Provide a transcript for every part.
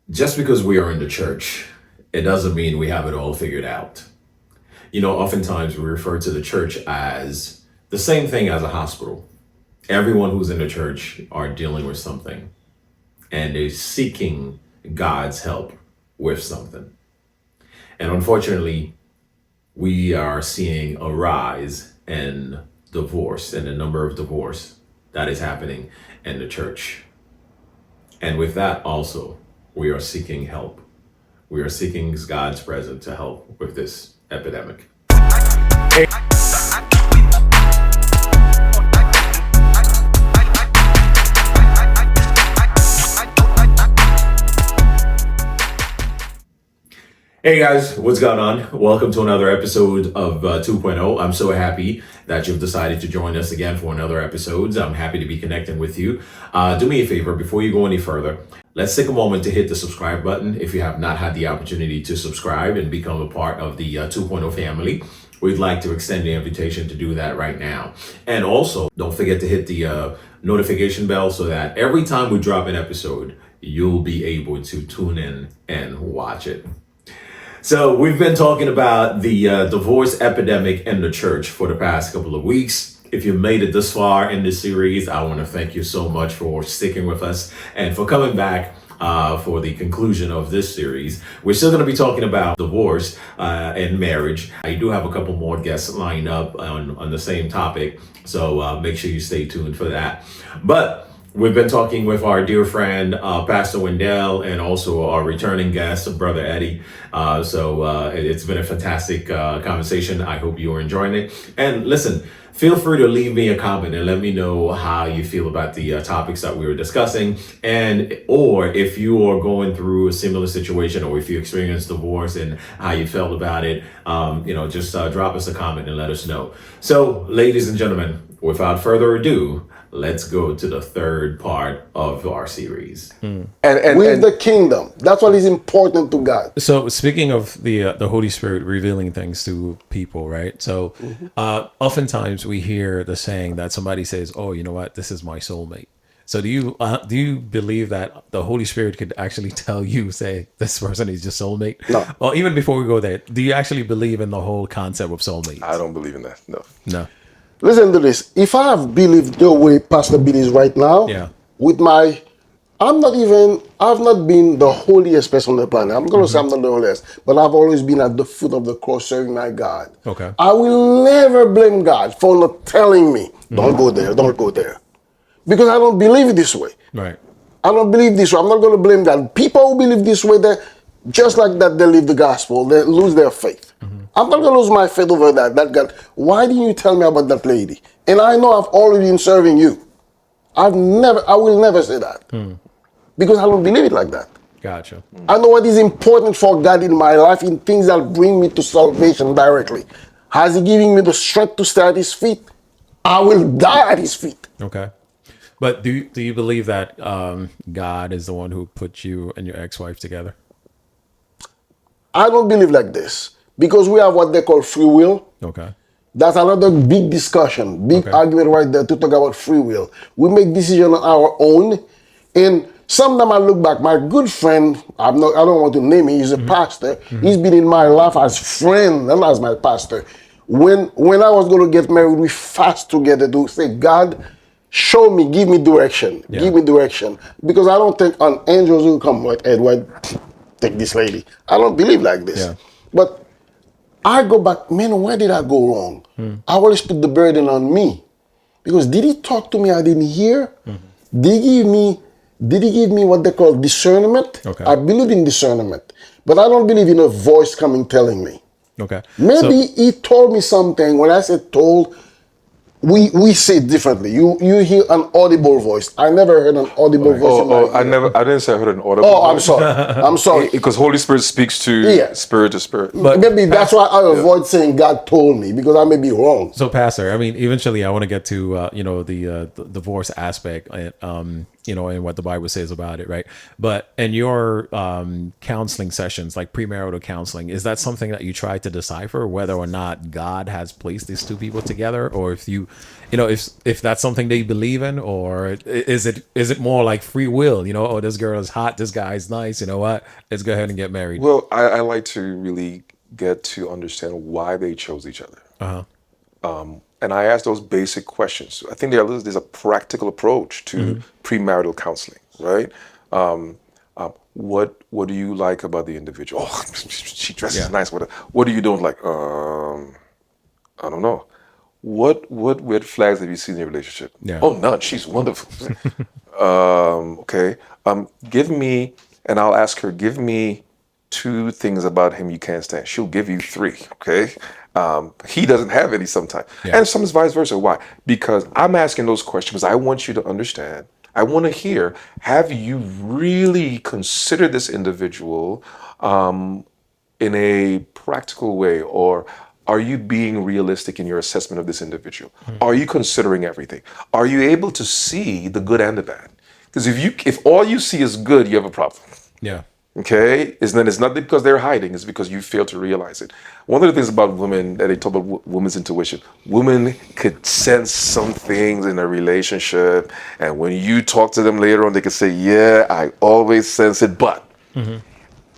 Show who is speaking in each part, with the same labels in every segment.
Speaker 1: Just because we are in the church, it doesn't mean we have it all figured out. Oftentimes we refer to the church as the same thing as a hospital. Everyone who's in the church are dealing with something and they're seeking God's help with something. And unfortunately, we are seeing a rise in divorce and the number of divorce that is happening in the church. And with that also, we are seeking help. We are seeking God's presence to help with this epidemic. Hey guys, what's going on? Welcome to another episode of 2.0. I'm so happy that you've decided to join us again for another episode. I'm happy to be connecting with you. Do me a favor, before you go any further, let's take a moment to hit the subscribe button if you have not had the opportunity to subscribe and become a part of the 2.0 family. We'd like to extend the invitation to do that right now. And also, don't forget to hit the notification bell so that every time we drop an episode, you'll be able to tune in and watch it. So we've been talking about the divorce epidemic in the church for the past couple of weeks. If you made it this far in this series, I want to thank you so much for sticking with us and for coming back for the conclusion of this series. We're still going to be talking about divorce and marriage. I do have a couple more guests lined up on the same topic, so make sure you stay tuned for that. But we've been talking with our dear friend, Pastor Wendell, and also our returning guest, Brother Eddie. So it's been a fantastic conversation. I hope you are enjoying it. And listen, feel free to leave me a comment and let me know how you feel about the topics that we were discussing. And or if you are going through a similar situation, or if you experienced divorce and how you felt about it, just drop us a comment and let us know. So, ladies and gentlemen, without further ado, let's go to the third part of our series.
Speaker 2: And the kingdom. That's what is important to God.
Speaker 3: So speaking of the Holy Spirit revealing things to people, right? So oftentimes we hear the saying that somebody says, "Oh, you know what? This is my soulmate." So do you believe that the Holy Spirit could actually tell you, say, this person is your soulmate?
Speaker 2: No.
Speaker 3: Well, even before we go there, do you actually believe in the whole concept of soulmates?
Speaker 4: I don't believe in that. No.
Speaker 2: Listen to this. If I have believed the way Pastor Bill is right now, I've not been the holiest person on the planet. I'm going to say I'm not the holiest, but I've always been at the foot of the cross serving my God.
Speaker 3: Okay.
Speaker 2: I will never blame God for not telling me, don't go there, don't go there. Because I don't believe it this way.
Speaker 3: Right.
Speaker 2: I don't believe this way. I'm not going to blame God. People who believe this way, just like that, they leave the gospel. They lose their faith. I'm not going to lose my faith over that. That God, why didn't you tell me about that lady? And I know I've already been serving you. I will never say that. Because I don't believe it like that.
Speaker 3: Gotcha.
Speaker 2: I know what is important for God in my life, in things that bring me to salvation directly. Has He given me the strength to stay at His feet? I will die at His feet.
Speaker 3: Okay. But do you believe that God is the one who put you and your ex-wife together?
Speaker 2: I don't believe like this. Because we have what they call free will.
Speaker 3: Okay.
Speaker 2: That's another big discussion, big argument right there to talk about free will. We make decisions on our own. And sometimes I look back, my good friend, I don't want to name him, he's a pastor. He's been in my life as friend and as my pastor. When I was going to get married, we fast together to say, God, show me, give me direction, give me direction. Because I don't think an angels will come like Edward, take this lady. I don't believe like this.
Speaker 3: Yeah.
Speaker 2: But I go back, man, where did I go wrong? I always put the burden on me. Because did He talk to me I didn't hear? Did He give me what they call discernment?
Speaker 3: Okay.
Speaker 2: I believe in discernment. But I don't believe in a voice coming telling me.
Speaker 3: Okay.
Speaker 2: Maybe He told me something. When I said told, we say it differently. You hear an audible voice. I never heard an audible voice in my ear.
Speaker 4: I didn't say I heard an audible
Speaker 2: Oh,
Speaker 4: voice.
Speaker 2: I'm sorry.
Speaker 4: Because Holy Spirit speaks to spirit to spirit.
Speaker 2: But maybe that's why I avoid saying God told me, because I may be wrong.
Speaker 3: So, Pastor, I mean, eventually I want to get to, the divorce aspect. and what the Bible says about it, right? But in your counseling sessions, like premarital counseling, is that something that you try to decipher whether or not God has placed these two people together, or if if that's something they believe in, or is it more like free will? Oh, this girl is hot, this guy is nice. You know what? Let's go ahead and get married.
Speaker 4: Well, I like to really get to understand why they chose each other. And I ask those basic questions. I think there's a practical approach to premarital counseling, right? What do you like about the individual? Oh, she dresses nice. What do you don't like? I don't know. What red flags have you seen in your relationship?
Speaker 3: Yeah.
Speaker 4: Oh, none. She's wonderful. Okay. Give me, and I'll ask her, give me 2 things about him you can't stand. She'll give you 3. Okay. He doesn't have any sometimes.
Speaker 3: Yeah.
Speaker 4: And sometimes vice versa. Why? Because I'm asking those questions. I want you to understand. I want to hear, have you really considered this individual in a practical way, or are you being realistic in your assessment of this individual? Are you considering everything? Are you able to see the good and the bad? Because if all you see is good, you have a problem.
Speaker 3: Yeah.
Speaker 4: Okay, then it's not because they're hiding; it's because you fail to realize it. One of the things about women that they talk about women's intuition, women could sense some things in a relationship, and when you talk to them later on, they could say, "Yeah, I always sense it, but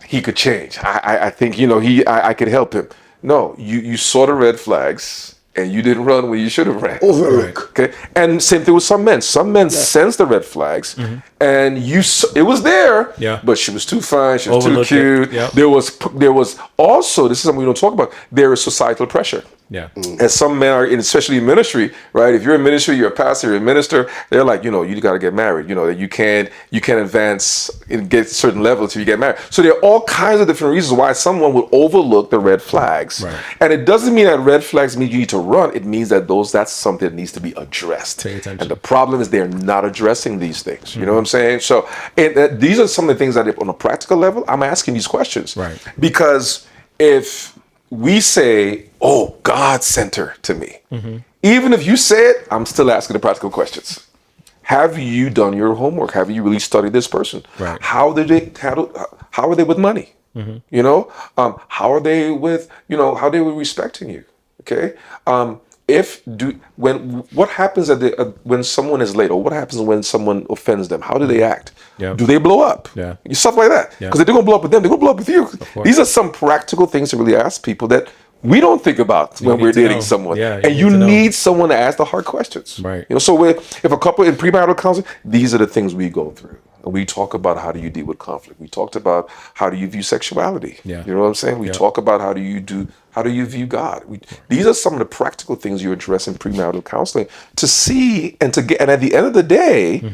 Speaker 4: he could change. I think I could help him." No, you saw the red flags and you didn't run when you should have ran.
Speaker 2: Overlook.
Speaker 4: Okay, and same thing with some men. Some men sense the red flags, and it was there.
Speaker 3: Yeah.
Speaker 4: But she was too fine. She was too
Speaker 3: Overlooked it.
Speaker 4: cute.
Speaker 3: Yeah.
Speaker 4: There was also, this is something we don't talk about. There is societal pressure.
Speaker 3: Yeah.
Speaker 4: And some men are, especially in ministry, right? If you're in ministry, you're a pastor, you're a minister. They're like, you got to get married. You can't advance and get a certain level until you get married. So there are all kinds of different reasons why someone would overlook the red flags.
Speaker 3: Right.
Speaker 4: And it doesn't mean that red flags mean you need to run. It means that that's something that needs to be addressed.
Speaker 3: Pay attention.
Speaker 4: And the problem is they're not addressing these things. You know what I'm saying? So these are some of the things that, on a practical level, I'm asking these questions.
Speaker 3: Right.
Speaker 4: Because if we say, "Oh, God sent her to me," even if you say it, I'm still asking the practical questions. Have you done your homework? Have you really studied this person?
Speaker 3: Right.
Speaker 4: How are they with money? How are they with how they were respecting you? Okay. What happens when someone is late, or what happens when someone offends them? How do they act?
Speaker 3: Yeah.
Speaker 4: Do they blow up?
Speaker 3: Yeah.
Speaker 4: Stuff like that.
Speaker 3: Yeah.
Speaker 4: Because if they're gonna blow up with them, they're gonna blow up with you.
Speaker 3: course.
Speaker 4: These are some practical things to really ask people that we don't think about when
Speaker 3: need
Speaker 4: we're
Speaker 3: to
Speaker 4: dating
Speaker 3: know.
Speaker 4: someone.
Speaker 3: Yeah,
Speaker 4: and
Speaker 3: you
Speaker 4: you
Speaker 3: need to know.
Speaker 4: need someone to ask the hard questions.
Speaker 3: Right.
Speaker 4: So if a couple in premarital counseling, these are the things we go through. And we talk about how do you deal with conflict. We talked about how do you view sexuality.
Speaker 3: Yeah.
Speaker 4: You know what I'm saying? We talk about how do you view God. These are some of the practical things you address in premarital counseling to see and at the end of the day,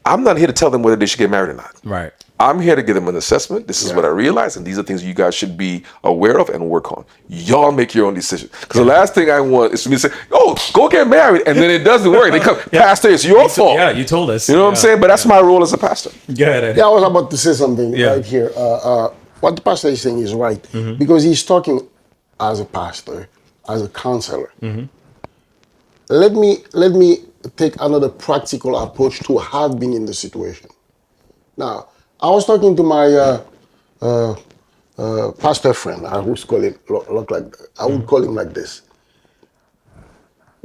Speaker 4: I'm not here to tell them whether they should get married or not.
Speaker 3: Right.
Speaker 4: I'm here to give them an assessment. This is what I realize, and these are things you guys should be aware of and work on. Y'all make your own decision. Because the last thing I want is for me to say, "Oh, go get married," and then it doesn't work. They come, "Pastor, it's your fault."
Speaker 3: Yeah, you told us.
Speaker 4: You know what I'm saying? But that's my role as a pastor.
Speaker 3: Good.
Speaker 2: Yeah, I was about to say something
Speaker 3: Yeah.
Speaker 2: right here. What the pastor is saying is right, because he's talking as a pastor, as a counselor. Let me take another practical approach to have been in the situation. Now, I was talking to my pastor friend. I would call him I would call him like this.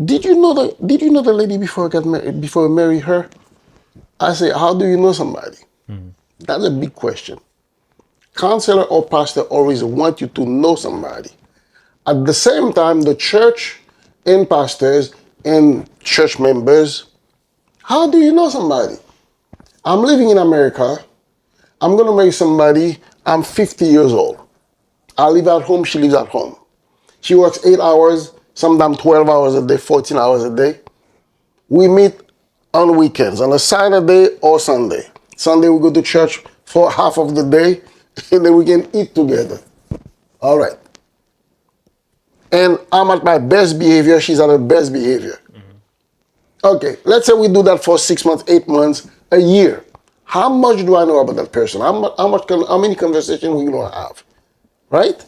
Speaker 2: Did you know the lady before I married her? I say, how do you know somebody? That's a big question. Counselor or pastor always want you to know somebody. At the same time, the church and pastors and church members, how do you know somebody? I'm living in America. I'm going to marry somebody. I'm 50 years old. I live at home. She lives at home. She works 8 hours, sometimes 12 hours a day, 14 hours a day. We meet on weekends, on a Saturday or Sunday. Sunday we go to church for half of the day, and then we can eat together. All right. And I'm at my best behavior. She's at her best behavior. Okay, let's say we do that for 6 months, 8 months, a year. How much do I know about that person? How many conversations we gonna have, right?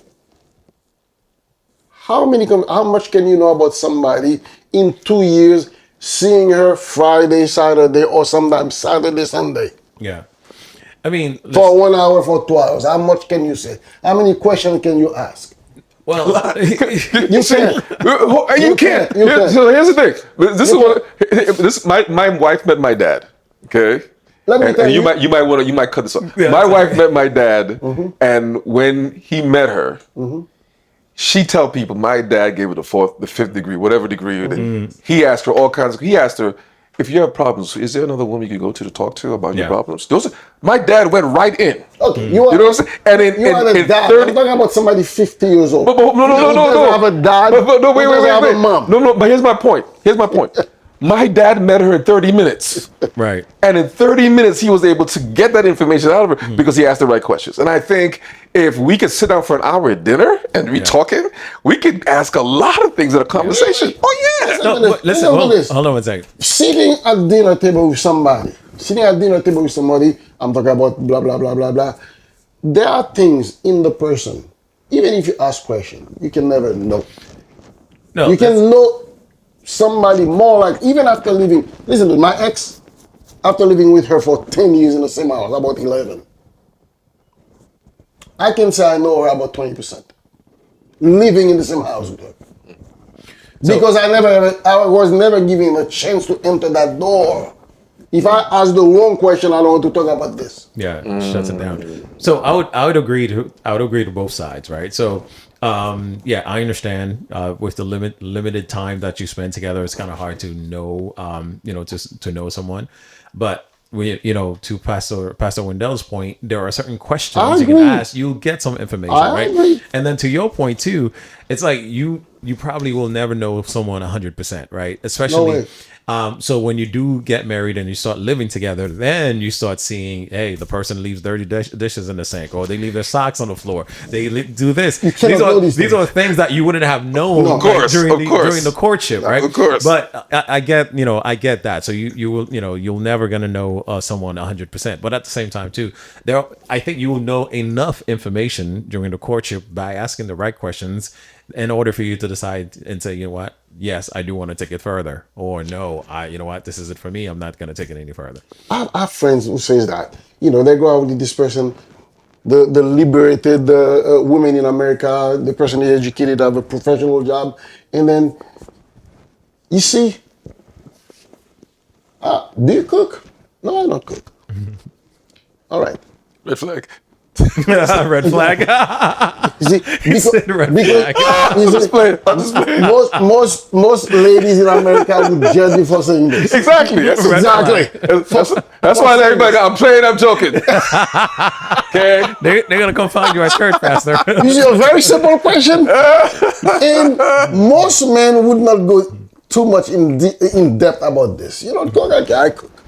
Speaker 2: How much can you know about somebody in 2 years, seeing her Friday, Saturday, or sometimes Saturday, Sunday.
Speaker 3: Yeah. I mean,
Speaker 2: For 1 hour, for 2 hours. How much can you say? How many questions can you ask?
Speaker 3: well,
Speaker 2: You can.
Speaker 4: You can't.
Speaker 2: You can.
Speaker 4: So here's the thing. My wife met my dad. Okay.
Speaker 2: Let me tell
Speaker 4: And
Speaker 2: you.
Speaker 4: you might cut this off. My wife met my dad, and when he met her, she tell people my dad gave her the fourth, the fifth degree, whatever degree. He asked her all kinds. He asked her, if you have problems, is there another woman you can go to talk to about your problems? My dad went right in.
Speaker 2: Okay,
Speaker 4: you know what I'm saying? And
Speaker 2: you are a dad.
Speaker 4: 30,
Speaker 2: I'm talking about somebody 50 years old.
Speaker 4: no,
Speaker 2: doesn't have a dad.
Speaker 4: But wait,
Speaker 2: have a mom.
Speaker 4: No, but here's my point. My dad met her in 30 minutes.
Speaker 3: right.
Speaker 4: And in 30 minutes, he was able to get that information out of her because he asked the right questions. And I think if we could sit down for an hour at dinner and be talking, we could ask a lot of things in a conversation. Oh, yeah.
Speaker 3: No, listen, hold on one second.
Speaker 2: Sitting at dinner table with somebody, I'm talking about blah, blah, blah, blah, blah. There are things in the person, even if you ask questions, you can never know.
Speaker 3: No,
Speaker 2: you can know somebody more, like even after living. Listen to my ex, after living with her for 10 years in the same house, about 11. I can say I know her about 20%. Living in the same house with her. Because I was never given a chance to enter that door. If I ask the wrong question, I don't want to talk about this.
Speaker 3: Yeah, it shuts it down. So I would agree to both sides, right? So yeah, I understand with the limited time that you spend together, it's kind of hard to know to know someone. But to Pastor Wendell's point, there are certain questions you can ask. You'll get some information, right?
Speaker 2: Agree.
Speaker 3: And then to your point too, it's like you probably will never know someone 100%, right? Especially. So when you do get married and you start living together, then you start seeing, hey, the person leaves dirty dishes in the sink, or they leave their socks on the floor. They do this. These are things that you wouldn't have known during the courtship, right?
Speaker 4: Of course.
Speaker 3: But I get that. So you will, you're never gonna know someone 100%. But at the same time too, I think you will know enough information during the courtship by asking the right questions in order for you to decide and say, you know what, yes, I do want to take it further, or no, this is it for me. I'm not going to take it any further.
Speaker 2: I have friends who says that, they go out with this person, the liberated women in America, the person is educated, have a professional job, and then you see, do you cook? No, I don't cook. All right.
Speaker 4: Red flag.
Speaker 3: Red flag.
Speaker 2: Most ladies in America would judge you for saying this.
Speaker 4: Exactly. That's why everybody. I'm playing. I'm joking. Okay.
Speaker 3: They're gonna come find you at church, Pastor.
Speaker 2: This is a very simple question, and most men would not go too much in depth about this. You don't cook. Okay, I cook.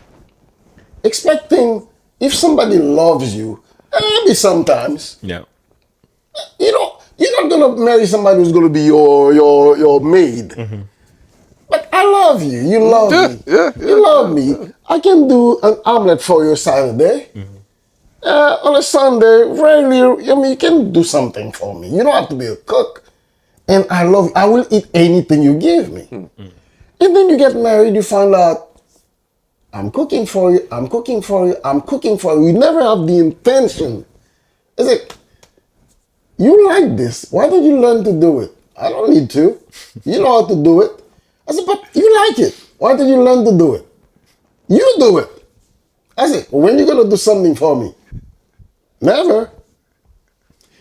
Speaker 2: Expecting if somebody loves you. Maybe sometimes.
Speaker 3: Yeah.
Speaker 2: You're not gonna marry somebody who's gonna be your maid. Mm-hmm. But I love you. You love me.
Speaker 4: Yeah,
Speaker 2: you love me. I can do an omelet for you Saturday. Mm-hmm. On a Sunday, rarely. You can do something for me. You don't have to be a cook. And I love you. I will eat anything you give me. Mm-hmm. And then you get married. You find out. I'm cooking for you. I'm cooking for you. I'm cooking for you. You never have the intention. It's like, you like this. Why don't you learn to do it? I don't need to. You know how to do it. I said, but you like it. Why don't you learn to do it? You do it. I said, well, when are you going to do something for me? Never.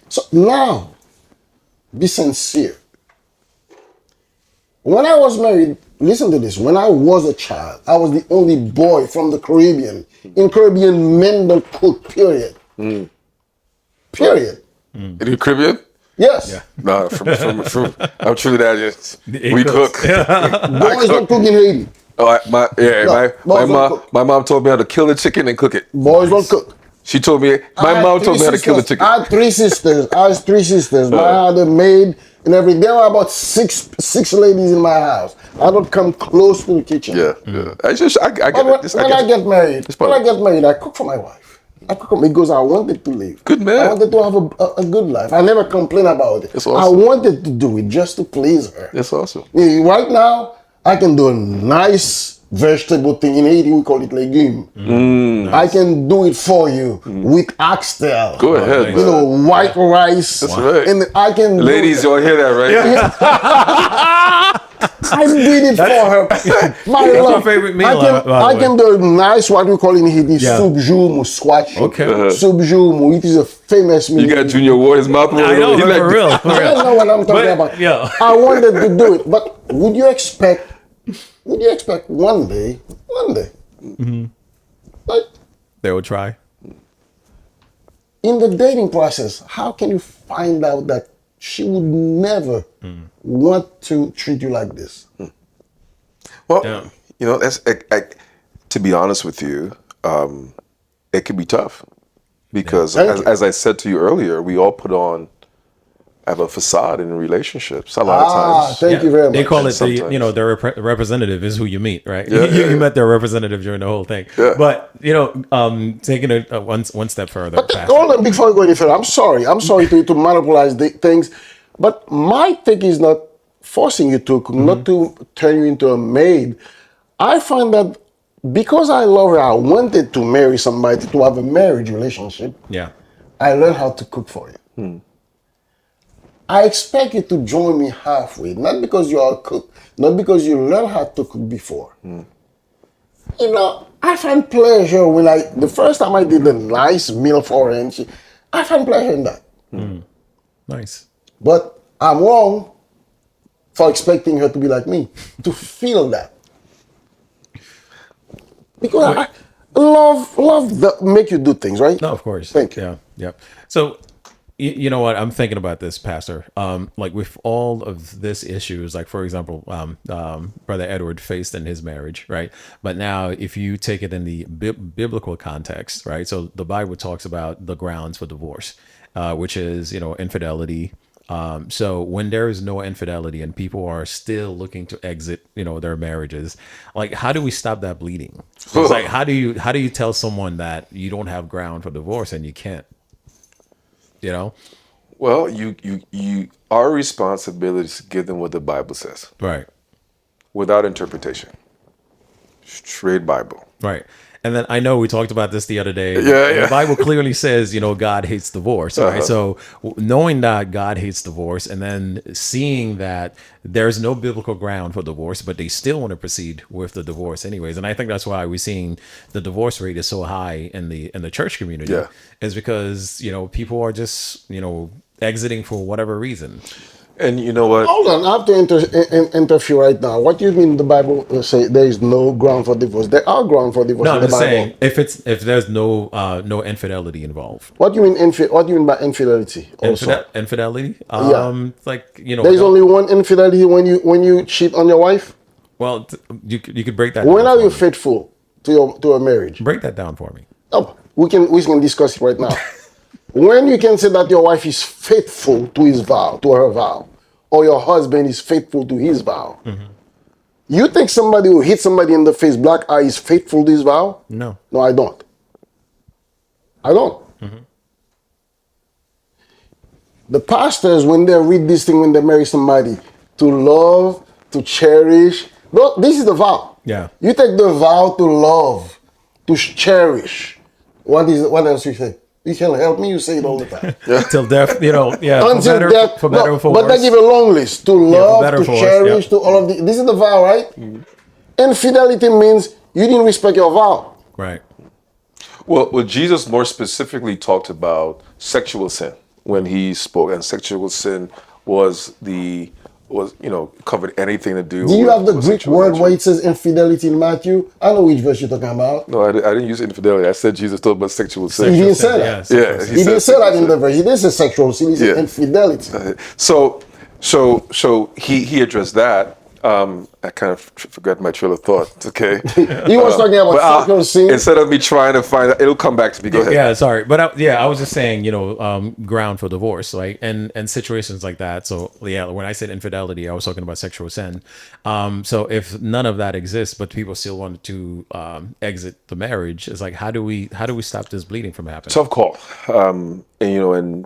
Speaker 2: So now, be sincere. When I was married, listen to this. When I was a child, I was the only boy from the Caribbean. In Caribbean, men don't cook, period. Mm. Period.
Speaker 4: In the Caribbean?
Speaker 2: Yes.
Speaker 4: Yeah. No, from I'm truly that. We cook.
Speaker 2: Boys don't cook in Haiti.
Speaker 4: Oh, my mom told me how to kill the chicken and cook it.
Speaker 2: Boys don't cook.
Speaker 4: She told me, my mom told me how to kill the chicken.
Speaker 2: I had three sisters. I had a maid and everything. There were about six ladies in my house. I don't come close to the kitchen.
Speaker 4: Yeah. I get it.
Speaker 2: When I get married, I cook for my wife. I cook because I wanted to live.
Speaker 4: Good man.
Speaker 2: I wanted to have a good life. I never complain about it.
Speaker 4: That's awesome.
Speaker 2: I wanted to do it just to please her.
Speaker 4: That's awesome.
Speaker 2: Right now, I can do a nice vegetable thing. In Haiti, we call it legume. I can do it for you with oxtail.
Speaker 4: Go ahead,
Speaker 3: nice.
Speaker 2: You know, white rice.
Speaker 4: That's right.
Speaker 2: And I can do
Speaker 4: Ladies, y'all hear that, right?
Speaker 2: I did it for her. My
Speaker 3: That's
Speaker 2: love.
Speaker 3: my favorite meal,
Speaker 2: I can,
Speaker 3: by the
Speaker 2: I
Speaker 3: way.
Speaker 2: can do a nice, what we call in Haiti,
Speaker 3: Yeah.
Speaker 2: soup joumou squash.
Speaker 3: Okay.
Speaker 2: Soup joumou. It is a famous meal.
Speaker 4: You got Junior Ward, his mouth.
Speaker 3: I know,
Speaker 4: He
Speaker 3: for
Speaker 4: like,
Speaker 3: real. For
Speaker 2: I
Speaker 3: real.
Speaker 2: don't know what I'm talking
Speaker 3: But,
Speaker 2: about.
Speaker 3: yeah.
Speaker 2: I wanted to do it, but would you expect one day, like
Speaker 3: They will try.
Speaker 2: in the dating process, how can you find out that she would never want to treat you like this?
Speaker 4: well,
Speaker 3: Yeah.
Speaker 4: you know, to be honest with you, it can be tough because,
Speaker 2: Thank you.
Speaker 4: as I said to you earlier, we all put on have a facade in relationships a lot of times.
Speaker 2: Thank you very much.
Speaker 3: They call
Speaker 4: And
Speaker 3: it the,
Speaker 4: sometimes-
Speaker 3: their representative is who you meet, right?
Speaker 4: Yeah,
Speaker 3: You met their representative during the whole thing.
Speaker 4: Yeah.
Speaker 3: But, taking it one step further.
Speaker 2: But
Speaker 3: faster.
Speaker 2: hold on, before we go any further, I'm sorry to monopolize the things, but my thing is not forcing you to, not to turn you into a maid. I find that because I love her, I wanted to marry somebody, to have a marriage relationship.
Speaker 3: Yeah.
Speaker 2: I learned how to cook for you. I expect you to join me halfway, not because you are a cook, not because you learned how to cook before. You know, I find pleasure when the first time I did a nice meal for her, and I find pleasure in that.
Speaker 3: Nice.
Speaker 2: But I'm wrong for expecting her to be like me, to feel that. Because I love make you do things, right?
Speaker 3: No, of course.
Speaker 2: Thank you.
Speaker 3: Yeah. Yep. So, you know what? I'm thinking about this, Pastor. Like with all of this issues, like for example, Brother Edward faced in his marriage, right? But now, if you take it in the biblical context, right? So the Bible talks about the grounds for divorce, which is infidelity. So when there is no infidelity and people are still looking to exit, their marriages, like how do we stop that bleeding? It's like how do you tell someone that you don't have ground for divorce and you can't?
Speaker 4: Well, our responsibility is to give them what the Bible says
Speaker 3: Right.
Speaker 4: without interpretation. Straight Bible.
Speaker 3: Right. And then I know we talked about this the other day.
Speaker 4: Yeah.
Speaker 3: The Bible clearly says, God hates divorce. Right. So knowing that God hates divorce and then seeing that there's no biblical ground for divorce, but they still want to proceed with the divorce anyways. And I think that's why we're seeing the divorce rate is so high in the church community.
Speaker 4: Yeah.
Speaker 3: Is because, people are just, exiting for whatever reason.
Speaker 4: And you know what?
Speaker 2: Hold on, I have to interfere right now. What do you mean the Bible say there is no ground for divorce? There are ground for divorce
Speaker 3: No,
Speaker 2: in
Speaker 3: I'm
Speaker 2: the
Speaker 3: just
Speaker 2: Bible.
Speaker 3: saying if there's no infidelity involved.
Speaker 2: What do you mean what do you mean by infidelity also?
Speaker 3: Infidelity?
Speaker 2: Yeah.
Speaker 3: Like,
Speaker 2: There's only one infidelity when you cheat on your wife?
Speaker 3: well, you could break that
Speaker 2: When
Speaker 3: down
Speaker 2: are
Speaker 3: for
Speaker 2: you
Speaker 3: me.
Speaker 2: faithful to a marriage?
Speaker 3: Break that down for me.
Speaker 2: Oh, we can discuss it right now. When you can say that your wife is faithful to her vow, or your husband is faithful to his vow. You think somebody who hit somebody in the face, black eye, is faithful to his vow?
Speaker 3: No.
Speaker 2: No, I don't. I don't. The pastors, when they read this thing, when they marry somebody, to love, to cherish, no, this is the vow.
Speaker 3: Yeah.
Speaker 2: You take the vow to love, to cherish. What else you say? You can help me, you say it all the time.
Speaker 3: Till death,
Speaker 2: Until death.
Speaker 3: for better
Speaker 2: No,
Speaker 3: or for
Speaker 2: but
Speaker 3: worse.
Speaker 2: they give a long list. To love,
Speaker 3: better
Speaker 2: to
Speaker 3: or for worse,
Speaker 2: cherish,
Speaker 3: yeah.
Speaker 2: to all of the. This is the vow, right? Infidelity means you didn't respect your vow.
Speaker 3: Right.
Speaker 4: Well, Jesus more specifically talked about sexual sin when he spoke, and sexual sin was covered anything to do.
Speaker 2: Do you
Speaker 4: with,
Speaker 2: have the
Speaker 4: with
Speaker 2: Greek
Speaker 4: sexual
Speaker 2: word
Speaker 4: nature.
Speaker 2: where it says infidelity in Matthew? I know which verse you're talking about.
Speaker 4: No, I didn't use infidelity. I said Jesus talked about sexual sin.
Speaker 2: He didn't say that.
Speaker 3: Yeah,
Speaker 4: Yeah,
Speaker 2: He didn't say that in the verse. He didn't say sexual sin. He said
Speaker 4: Yeah.
Speaker 2: infidelity.
Speaker 4: So he addressed that. I kind of forgot my trail of thought. Okay.
Speaker 2: He was talking about
Speaker 4: But,
Speaker 2: sexual sin.
Speaker 4: instead of me trying to find it, it'll come back to me. Go ahead.
Speaker 3: Yeah, sorry, but I was just saying, ground for divorce, like, and situations like that. So yeah, when I said infidelity, I was talking about sexual sin. So if none of that exists, but people still want to exit the marriage, it's like how do we stop this bleeding from happening?
Speaker 4: Tough call. And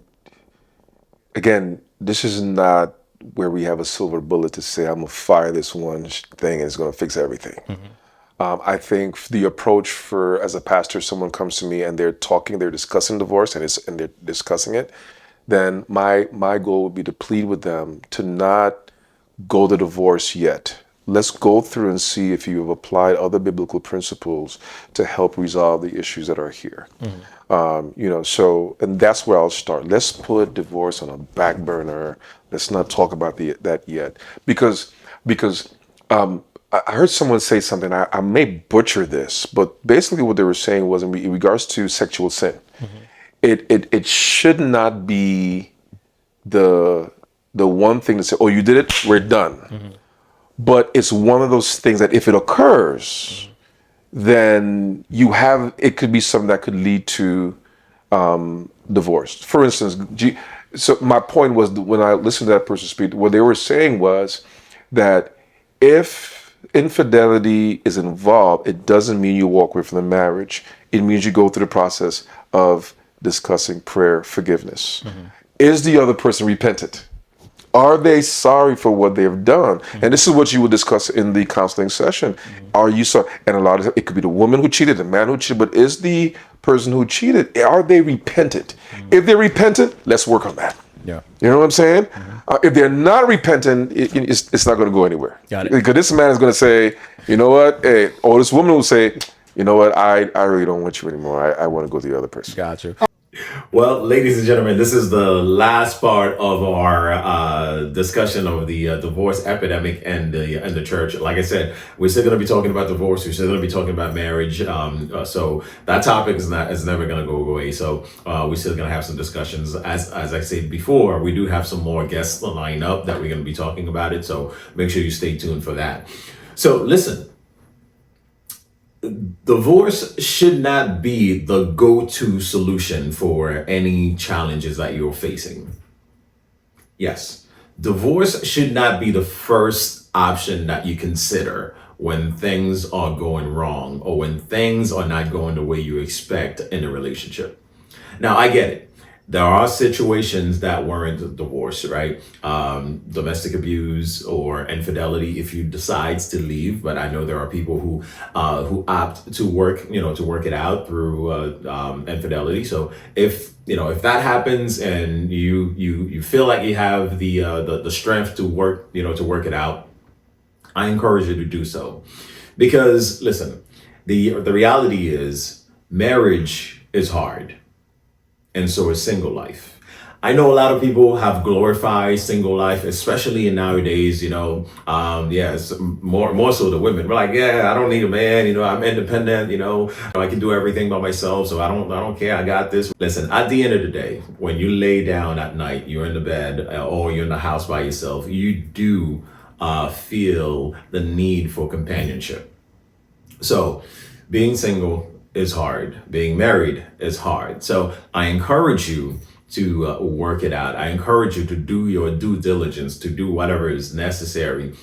Speaker 4: again, this is not where we have a silver bullet to say, I'm going to fire this one thing and it's going to fix everything. I think the approach for, as a pastor, someone comes to me and they're discussing divorce and they're discussing it, then my goal would be to plead with them to not go the divorce yet. Let's go through and see if you have applied other biblical principles to help resolve the issues that are here. And that's where I'll start. Let's put divorce on a back burner. Let's not talk about that yet, because I heard someone say something. I may butcher this, but basically what they were saying was in regards to sexual sin, it should not be the one thing to say, oh, you did it, we're done. But it's one of those things that if it occurs, then it could be something that could lead to divorce. For instance, so my point was, when I listened to that person speak, what they were saying was that if infidelity is involved, it doesn't mean you walk away from the marriage. It means you go through the process of discussing prayer, forgiveness. Is the other person repentant? Are they sorry for what they've done? And this is what you would discuss in the counseling session. Are you sorry? And a lot of it could be the woman who cheated, the man who cheated, but is the person who cheated, are they repentant? If they're repentant, let's work on that.
Speaker 3: Yeah.
Speaker 4: You know what I'm saying? If they're not repentant, it's not going to go anywhere.
Speaker 3: Got it.
Speaker 4: Because this man is going to say, you know what? Hey, or this woman will say, you know what? I really don't want you anymore. I want to go to the other person.
Speaker 3: Gotcha.
Speaker 1: Well, ladies and gentlemen, this is the last part of our discussion of the divorce epidemic and the church. Like I said, we're still going to be talking about divorce. We're still going to be talking about marriage. So that topic is never going to go away. So we're still going to have some discussions. As I said before, we do have some more guests lined up that we're going to be talking about it. So make sure you stay tuned for that. So listen. Divorce should not be the go-to solution for any challenges that you're facing. Yes, divorce should not be the first option that you consider when things are going wrong or when things are not going the way you expect in a relationship. Now, I get it. There are situations that warrant divorce, right? Domestic abuse or infidelity if you decide to leave. But I know there are people who opt to work it out through infidelity. So if that happens and you feel like you have the strength to work it out, I encourage you to do so. Because listen, the reality is marriage is hard. And so is single life. I know a lot of people have glorified single life, especially in nowadays, it's more so the women. We're like, yeah, I don't need a man, I'm independent, I can do everything by myself, so I don't care, I got this. Listen, at the end of the day, when you lay down at night, you're in the bed or you're in the house by yourself, you do feel the need for companionship. So being single is hard. Being married is hard. So I encourage you to work it out. I encourage you to do your due diligence, to do whatever is necessary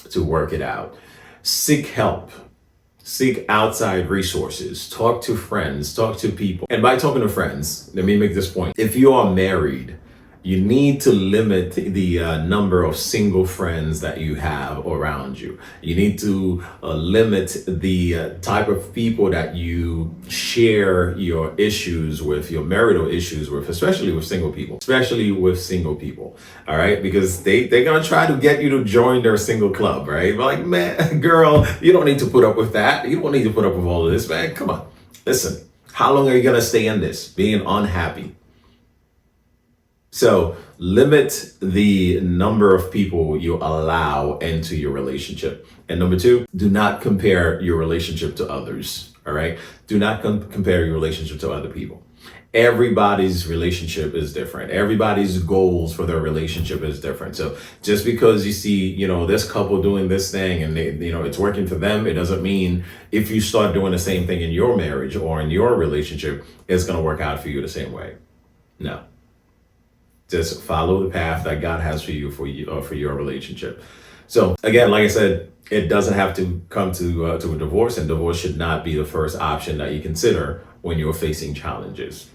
Speaker 1: to work it out. Seek help. Seek outside resources. Talk to friends. Talk to people. And by talking to friends, let me make this point. If you are married, you need to limit the number of single friends that you have around you. You need to limit the type of people that you share your issues with, your marital issues with, especially with single people. All right? Because they're going to try to get you to join their single club, right? But like, man, girl, you don't need to put up with that. You don't need to put up with all of this, man. Come on. Listen, how long are you going to stay in this, being unhappy? So limit the number of people you allow into your relationship. And number two, do not compare your relationship to others. All right. Do not compare your relationship to other people. Everybody's relationship is different. Everybody's goals for their relationship is different. So just because you see, this couple doing this thing and they, it's working for them, it doesn't mean if you start doing the same thing in your marriage or in your relationship, it's going to work out for you the same way. No. Just follow the path that God has for you for your relationship. So again, like I said, it doesn't have to come to a divorce, and divorce should not be the first option that you consider when you're facing challenges.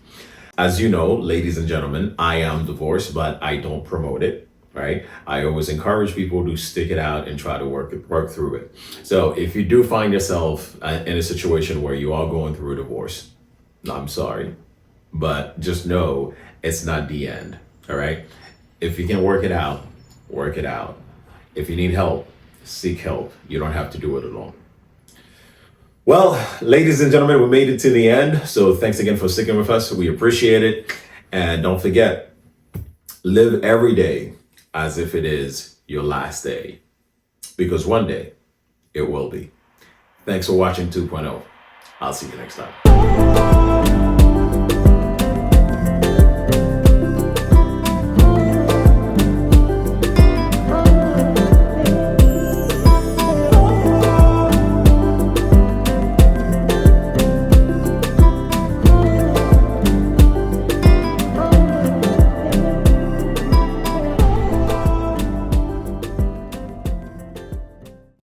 Speaker 1: As you know, ladies and gentlemen, I am divorced, but I don't promote it. right? I always encourage people to stick it out and try to work through it. So if you do find yourself in a situation where you are going through a divorce, I'm sorry, but just know it's not the end, all right? If you can work it out, work it out. If you need help, seek help. You don't have to do it alone. Well, ladies and gentlemen, we made it to the end. So thanks again for sticking with us. We appreciate it. And don't forget, live every day as if it is your last day, because one day it will be. Thanks for watching 2.0. I'll see you next time.